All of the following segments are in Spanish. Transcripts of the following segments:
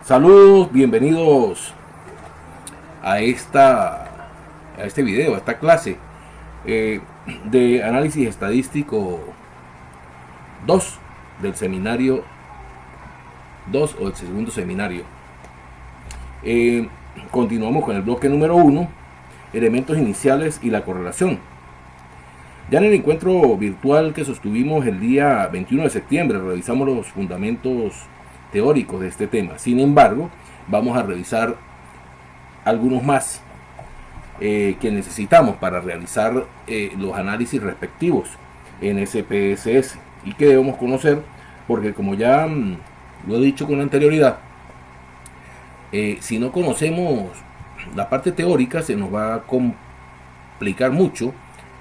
Saludos, bienvenidos a este video, a esta clase eh, de análisis estadístico 2 del seminario 2 o el segundo seminario. Continuamos con el bloque número 1, elementos iniciales y la correlación. Ya en el encuentro virtual que sostuvimos el día 21 de septiembre revisamos los fundamentos teóricos de este tema. Sin embargo, vamos a revisar algunos más que necesitamos para realizar los análisis respectivos en SPSS y que debemos conocer, porque como ya lo he dicho con anterioridad, si no conocemos la parte teórica se nos va a complicar mucho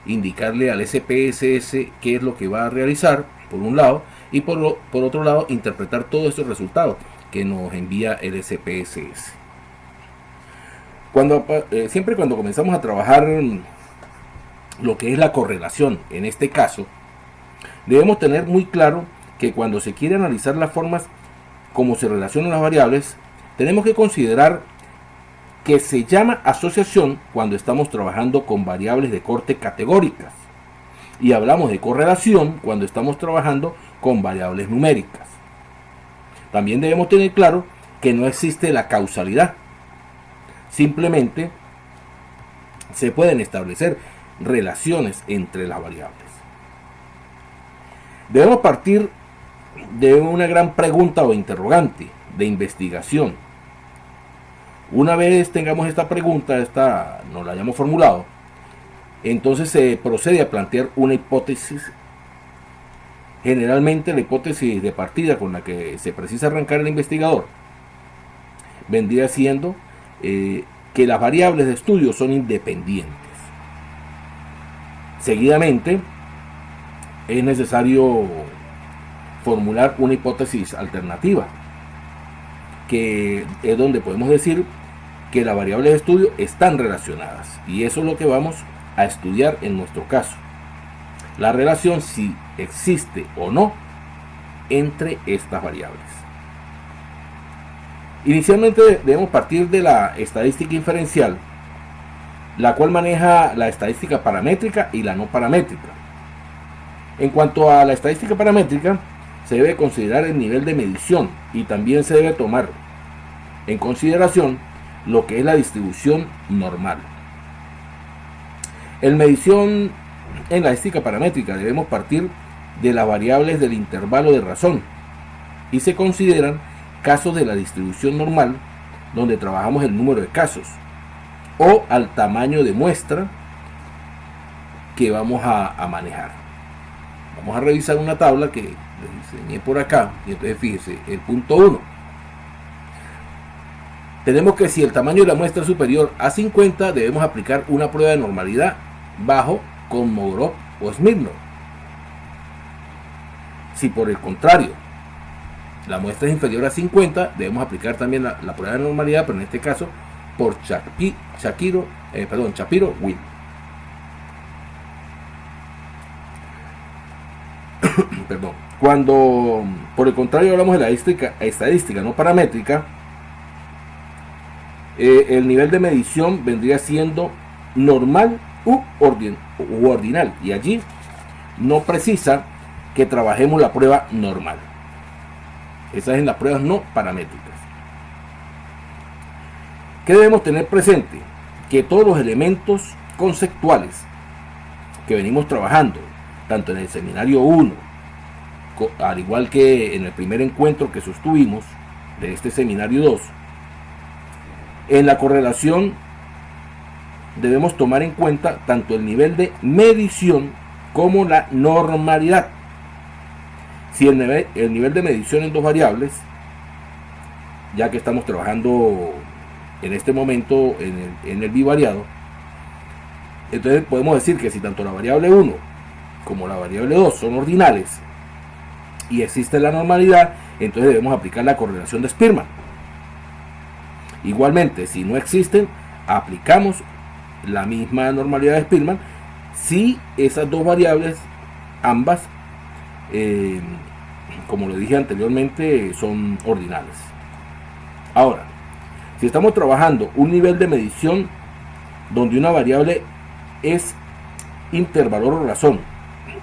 indicarle al SPSS qué es lo que va a realizar, por un lado, y por otro lado, interpretar todos estos resultados que nos envía el SPSS. Siempre cuando comenzamos a trabajar lo que es la correlación, en este caso, debemos tener muy claro que cuando se quiere analizar las formas como se relacionan las variables, tenemos que considerar que se llama asociación cuando estamos trabajando con variables de corte categóricas y hablamos de correlación cuando estamos trabajando con variables numéricas. También debemos tener claro que no existe la causalidad, simplemente se pueden establecer relaciones entre las variables. Debemos partir de una gran pregunta o interrogante de investigación. Una vez tengamos esta pregunta, nos la hayamos formulado, entonces se procede a plantear una hipótesis. Generalmente la hipótesis de partida con la que se precisa arrancar el investigador vendría siendo que las variables de estudio son independientes. Seguidamente es necesario formular una hipótesis alternativa, que es donde podemos decir que las variables de estudio están relacionadas, y eso es lo que vamos a estudiar en nuestro caso, la relación si existe o no entre estas variables. Inicialmente debemos partir de la estadística inferencial, la cual maneja la estadística paramétrica y la no paramétrica. En cuanto a la estadística paramétrica, se debe considerar el nivel de medición y también se debe tomar en consideración lo que es la distribución normal. En medición en la estadística paramétrica debemos partir de las variables del intervalo de razón y se consideran casos de la distribución normal donde trabajamos el número de casos o al tamaño de muestra que vamos a manejar. Vamos a revisar una tabla que les enseñé por acá y entonces fíjese el punto 1. Tenemos que si el tamaño de la muestra es superior a 50 debemos aplicar una prueba de normalidad bajo Kolmogorov o Smirnov. Si por el contrario la muestra es inferior a 50 debemos aplicar también la prueba de normalidad, pero en este caso por Shapiro-Wilk. Perdón. Cuando por el contrario hablamos de la estadística no paramétrica, el nivel de medición vendría siendo normal u ordinal, y allí no precisa que trabajemos la prueba normal. Esas en las pruebas no paramétricas. ¿Qué debemos tener presente? Que todos los elementos conceptuales que venimos trabajando, tanto en el seminario 1, al igual que en el primer encuentro que sostuvimos de este seminario 2, en la correlación debemos tomar en cuenta tanto el nivel de medición como la normalidad. Si el nivel de medición en dos variables, ya que estamos trabajando en este momento en el bivariado, entonces podemos decir que si tanto la variable 1 como la variable 2 son ordinales y existe la normalidad, entonces debemos aplicar la correlación de Spearman. Igualmente, si no existen, aplicamos la misma normalidad de Spearman si esas dos variables, ambas, como lo dije anteriormente, son ordinales. Ahora, si estamos trabajando un nivel de medición donde una variable es intervalor o razón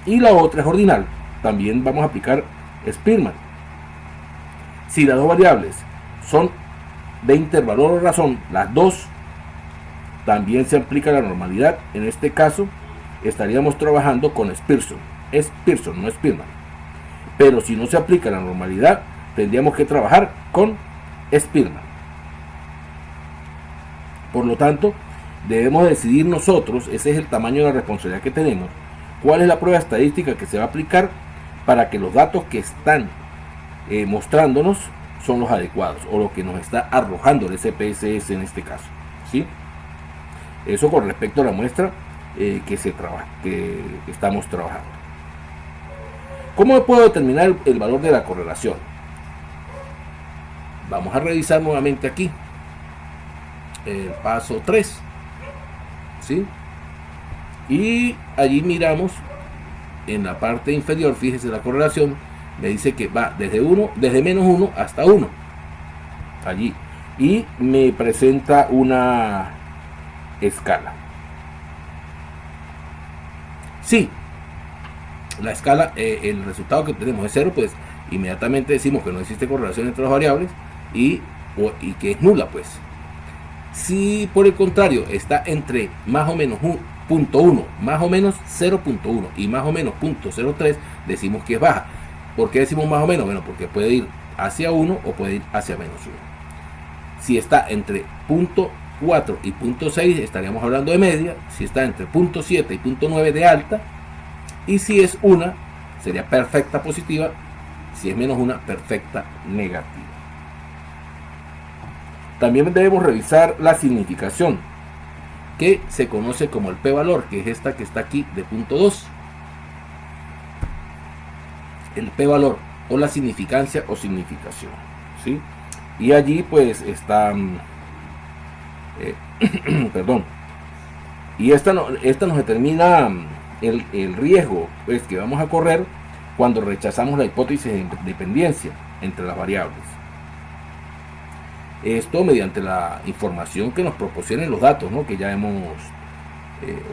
y la otra es ordinal, también vamos a aplicar Spearman. Si las dos variables son de intervalor o razón, las dos, también se aplica la normalidad. En este caso estaríamos trabajando con Pearson. Es Pearson, no es Spearman. Pero si no se aplica la normalidad, tendríamos que trabajar con Spearman. Por lo tanto, debemos decidir nosotros, ese es el tamaño de la responsabilidad que tenemos, cuál es la prueba estadística que se va a aplicar para que los datos que están mostrándonos son los adecuados, o lo que nos está arrojando el SPSS en este caso, ¿sí? Eso con respecto a la muestra que estamos trabajando. ¿Cómo puedo determinar el valor de la correlación? Vamos a revisar nuevamente aquí el paso 3, ¿sí? Y allí miramos en la parte inferior, fíjese la correlación, me dice que va desde menos 1 hasta 1, allí, y me presenta una escala. Si la escala, el resultado que tenemos es 0, pues inmediatamente decimos que no existe correlación entre las variables y que es nula, pues. Si por el contrario está entre más o menos 0.1, más o menos 0.1 y más o menos 0.03, decimos que es baja. ¿Por qué decimos más o menos? Bueno, porque puede ir hacia 1 o puede ir hacia menos 1. Si está entre 0.4 y 0.6 estaríamos hablando de media. Si está entre 0.7 y 0.9 de alta. Y si es 1 sería perfecta positiva. Si es menos 1, perfecta negativa. También debemos revisar la significación, que se conoce como el p-valor, que es esta que está aquí de 0.2. El p-valor o la significancia o significación, ¿sí? Y allí pues está perdón, y esta nos determina el riesgo pues que vamos a correr cuando rechazamos la hipótesis de dependencia entre las variables. Esto mediante la información que nos proporcionen los datos, ¿no? Que ya hemos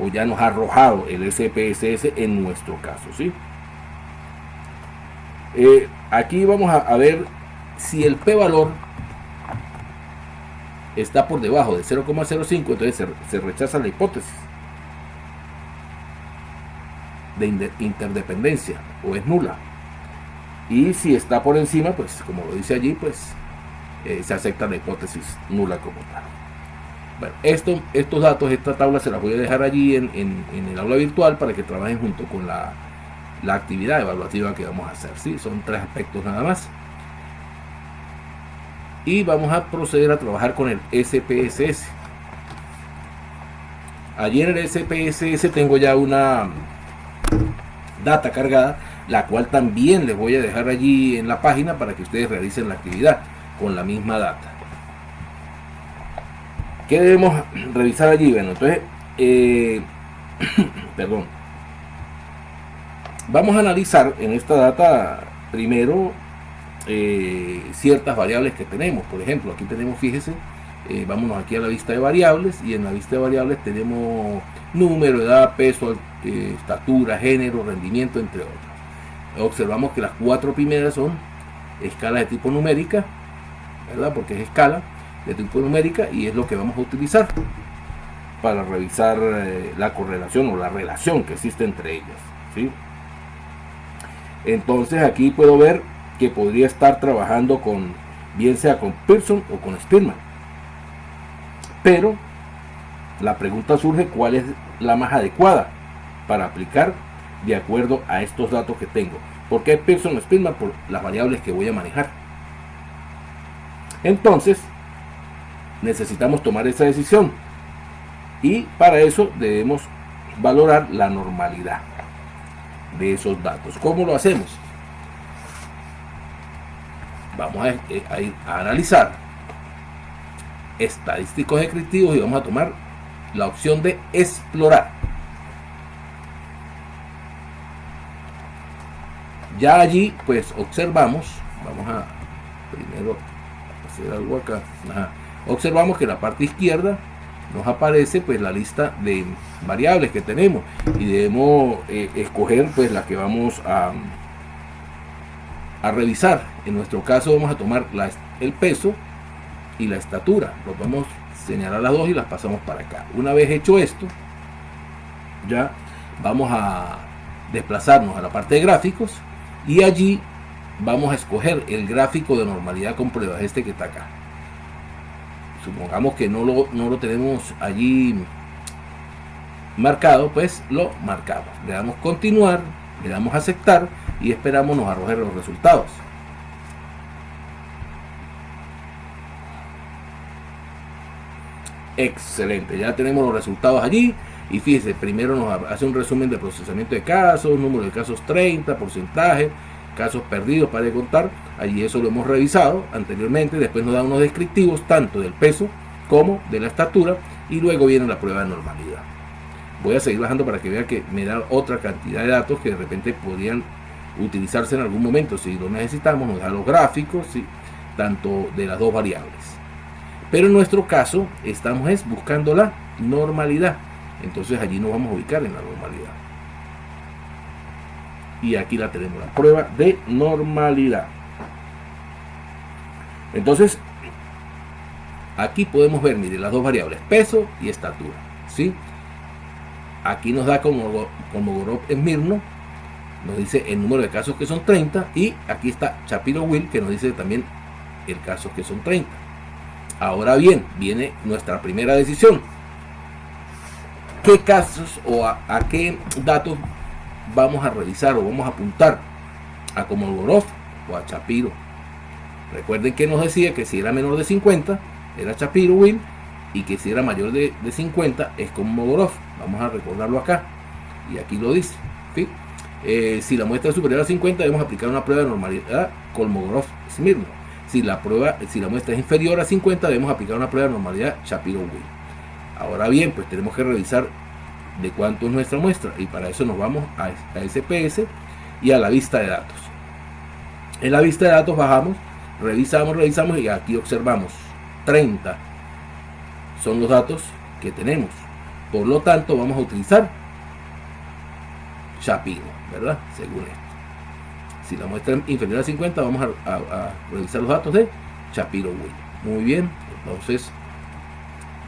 o ya nos ha arrojado el SPSS en nuestro caso, ¿sí? Aquí vamos a ver si el p-valor está por debajo de 0,05, entonces se rechaza la hipótesis de interdependencia o es nula. Y si está por encima, pues como lo dice allí, pues se acepta la hipótesis nula como tal. Bueno, estos datos, esta tabla se las voy a dejar allí en el aula virtual para que trabajen junto con la actividad evaluativa que vamos a hacer, ¿sí? Son 3 aspectos nada más. Y vamos a proceder a trabajar con el SPSS. Allí en el SPSS tengo ya una data cargada, la cual también les voy a dejar allí en la página para que ustedes realicen la actividad con la misma data. ¿Qué debemos revisar allí? Bueno, entonces, perdón. Vamos a analizar en esta data primero ciertas variables que tenemos. Por ejemplo, aquí tenemos, fíjese, vámonos aquí a la vista de variables, y en la vista de variables tenemos número, edad, peso, estatura, género, rendimiento, entre otros. Observamos que las 4 primeras son escalas de tipo numérica, ¿verdad? Porque es escala de tipo numérica y es lo que vamos a utilizar para revisar la correlación o la relación que existe entre ellas, ¿sí? Entonces aquí puedo ver que podría estar trabajando con, bien sea con Pearson o con Spearman, pero la pregunta surge: ¿cuál es la más adecuada para aplicar de acuerdo a estos datos que tengo? ¿Por qué Pearson o Spearman? Por las variables que voy a manejar. Entonces necesitamos tomar esa decisión, y para eso debemos valorar la normalidad de esos datos. ¿Cómo lo hacemos? Vamos a ir a analizar estadísticos descriptivos y vamos a tomar la opción de explorar. Ya allí pues observamos, vamos a primero hacer algo acá. Ajá. Observamos que en la parte izquierda nos aparece pues la lista de variables que tenemos y debemos escoger pues la que vamos a revisar. En nuestro caso vamos a tomar el peso y la estatura. Los vamos a señalar las dos y las pasamos para acá. Una vez hecho esto, ya vamos a desplazarnos a la parte de gráficos y allí vamos a escoger el gráfico de normalidad con pruebas, este que está acá. Supongamos que no lo tenemos allí marcado, pues lo marcamos. Le damos continuar, le damos aceptar y esperamos nos arroje los resultados. Excelente, ya tenemos los resultados allí. Y fíjese, primero nos hace un resumen de procesamiento de casos, número de casos 30, porcentaje, casos perdidos para de contar. Allí eso lo hemos revisado anteriormente. Después nos da unos descriptivos tanto del peso como de la estatura. Y luego viene la prueba de normalidad. Voy a seguir bajando para que vea que me da otra cantidad de datos que de repente podrían utilizarse en algún momento. Si lo necesitamos, nos da los gráficos, ¿sí? Tanto de las dos variables. Pero en nuestro caso estamos buscando la normalidad. Entonces allí nos vamos a ubicar en la normalidad. Y aquí la tenemos, la prueba de normalidad. Entonces, aquí podemos ver, mire, las dos variables, peso y estatura, ¿sí? Aquí nos da como Kolmogorov-Smirnov, nos dice el número de casos que son 30, y aquí está Shapiro-Wilk, que nos dice también el caso que son 30. Ahora bien, viene nuestra primera decisión. ¿Qué casos o a qué datos vamos a revisar o vamos a apuntar? ¿A Kolmogorov o a Shapiro? Recuerden que nos decía que si era menor de 50 era Shapiro-Wilk y que si era mayor de 50 es Kolmogorov. Vamos a recordarlo acá y aquí lo dice, ¿sí? Si la muestra es superior a 50 debemos aplicar una prueba de normalidad Kolmogorov-Smirnov. Si la muestra es inferior a 50 debemos aplicar una prueba de normalidad Shapiro-Wilk. Ahora bien, pues tenemos que revisar de cuánto es nuestra muestra y para eso nos vamos a SPS y a la vista de datos. En la vista de datos bajamos, revisamos y aquí observamos 30 son los datos que tenemos. Por lo tanto vamos a utilizar Shapiro, ¿verdad? Según esto. Si la muestra es inferior a 50 vamos a revisar los datos de Shapiro-Wilk. Muy bien, entonces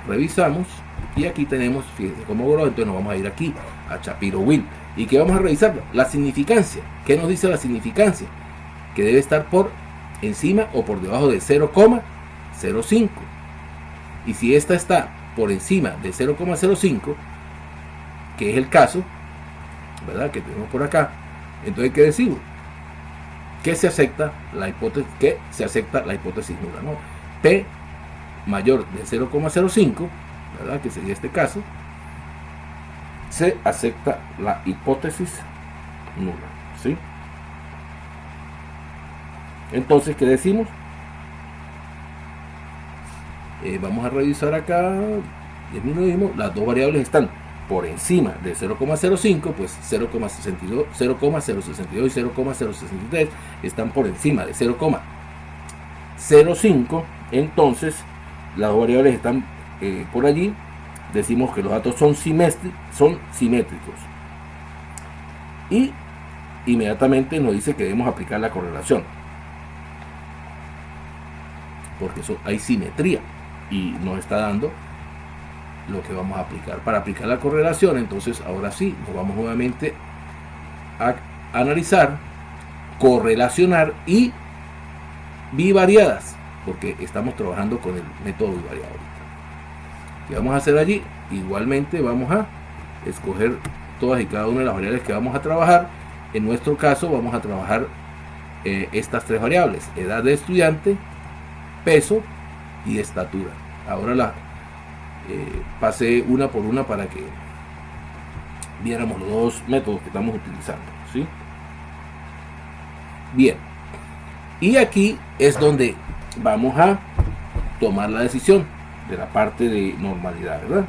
revisamos y aquí tenemos, fíjense cómo Kolmogorov, entonces nos vamos a ir aquí a Shapiro-Wilk. ¿Y qué vamos a revisar? La significancia. ¿Qué nos dice la significancia? Que debe estar por encima o por debajo de 0,05. Y si esta está por encima de 0,05, que es el caso, ¿verdad? Que tenemos por acá, entonces ¿qué decimos? Que se acepta la hipótesis nula, ¿no? P mayor de 0,05, ¿verdad? Que sería este caso, se acepta la hipótesis nula, ¿sí? Entonces, ¿qué decimos? Vamos a revisar acá, disminuimos, las dos variables están por encima de 0,05, pues 0,62 y 0,063 están por encima de 0,05, entonces las dos variables están por allí. Decimos que los datos son simétricos y inmediatamente nos dice que debemos aplicar la correlación porque hay simetría y nos está dando lo que vamos a aplicar. Para aplicar la correlación, entonces ahora sí, nos vamos nuevamente a analizar, correlacionar y bivariadas, porque estamos trabajando con el método bivariado. ¿Qué vamos a hacer allí? Igualmente vamos a escoger todas y cada una de las variables que vamos a trabajar. En nuestro caso vamos a trabajar estas tres variables: edad de estudiante, peso y estatura. Ahora la pasé una por una para que viéramos los dos métodos que estamos utilizando, ¿sí? Bien, y aquí es donde vamos a tomar la decisión de la parte de normalidad, ¿verdad?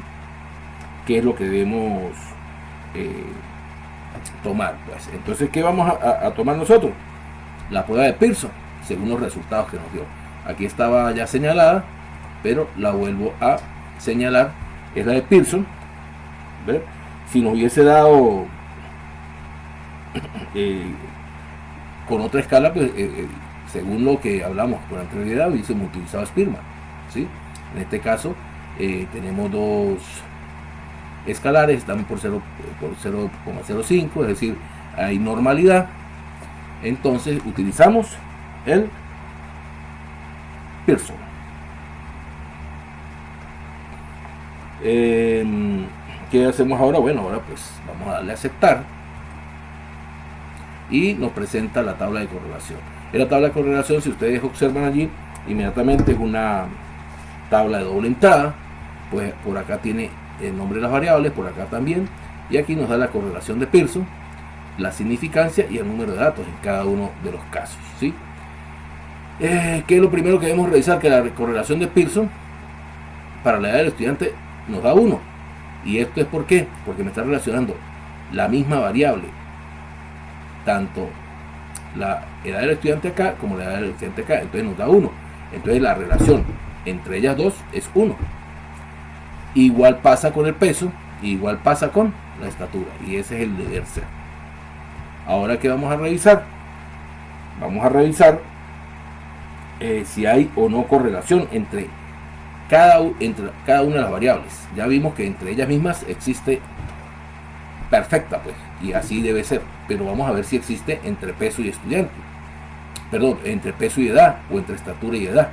¿Qué es lo que debemos tomar? Pues entonces, ¿qué vamos a tomar nosotros? La prueba de Pearson, según los resultados que nos dio. Aquí estaba ya señalada, pero la vuelvo a señalar. Es la de Pearson. ¿Ver? Si nos hubiese dado con otra escala, pues según lo que hablamos con anterioridad, hubiésemos utilizado Spearman, ¿sí? En este caso tenemos dos escalares, están por 0,05, es decir, hay normalidad. Entonces utilizamos el Pearson. ¿Qué hacemos ahora? Bueno, ahora pues vamos a darle a aceptar y nos presenta la tabla de correlación. En la tabla de correlación, si ustedes observan allí, inmediatamente es una tabla de doble entrada. Pues por acá tiene el nombre de las variables, por acá también, y aquí nos da la correlación de Pearson, la significancia y el número de datos en cada uno de los casos, ¿sí? ¿Qué es lo primero que debemos revisar? Que la correlación de Pearson para la edad del estudiante nos da 1. ¿Y esto es por qué? Porque me está relacionando la misma variable, tanto la edad del estudiante acá como la edad del estudiante acá, entonces nos da 1. Entonces la relación entre ellas dos es 1. Igual pasa con el peso, igual pasa con la estatura, y ese es el deber ser. Ahora, ¿qué vamos a revisar? Vamos a revisar si hay o no correlación entre cada una de las variables. Ya vimos que entre ellas mismas existe perfecta, pues, y así debe ser, pero vamos a ver si existe entre peso y estudiante, perdón, entre peso y edad, o entre estatura y edad.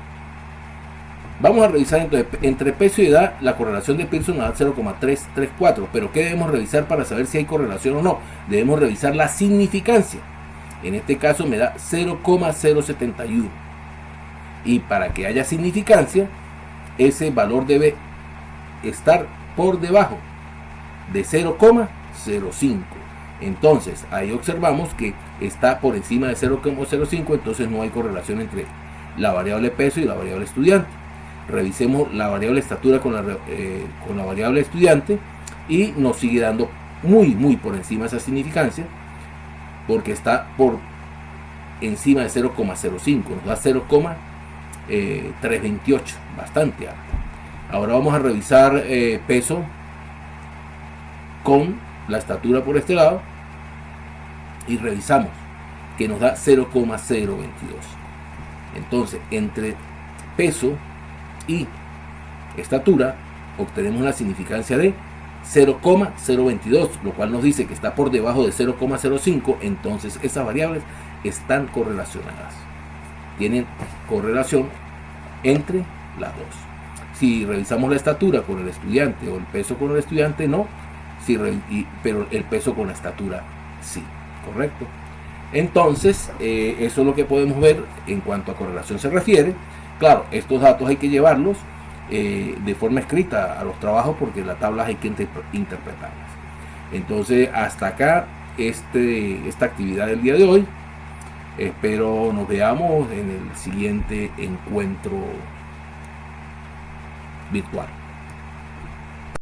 Vamos a revisar entonces, entre peso y edad, la correlación de Pearson nos da 0,334, pero ¿qué debemos revisar para saber si hay correlación o no? Debemos revisar la significancia. En este caso me da 0,071, y para que haya significancia, ese valor debe estar por debajo de 0,05. Entonces ahí observamos que está por encima de 0,05, entonces no hay correlación entre la variable peso y la variable estudiante. Revisemos la variable estatura con la variable estudiante y nos sigue dando muy por encima de esa significancia, porque está por encima de 0,05, nos da 0,328, bastante alto. Ahora vamos a revisar peso con la estatura por este lado y revisamos que nos da 0,022. Entonces, entre peso y estatura obtenemos una significancia de 0,022, lo cual nos dice que está por debajo de 0,05. Entonces esas variables están correlacionadas, tienen correlación entre las dos. Si revisamos la estatura con el estudiante o el peso con el estudiante, no, pero el peso con la estatura sí, correcto. Entonces eso es lo que podemos ver en cuanto a correlación se refiere. Claro, estos datos hay que llevarlos de forma escrita a los trabajos, porque las tablas hay que interpretarlas. Entonces hasta acá esta actividad del día de hoy. Espero nos veamos en el siguiente encuentro virtual.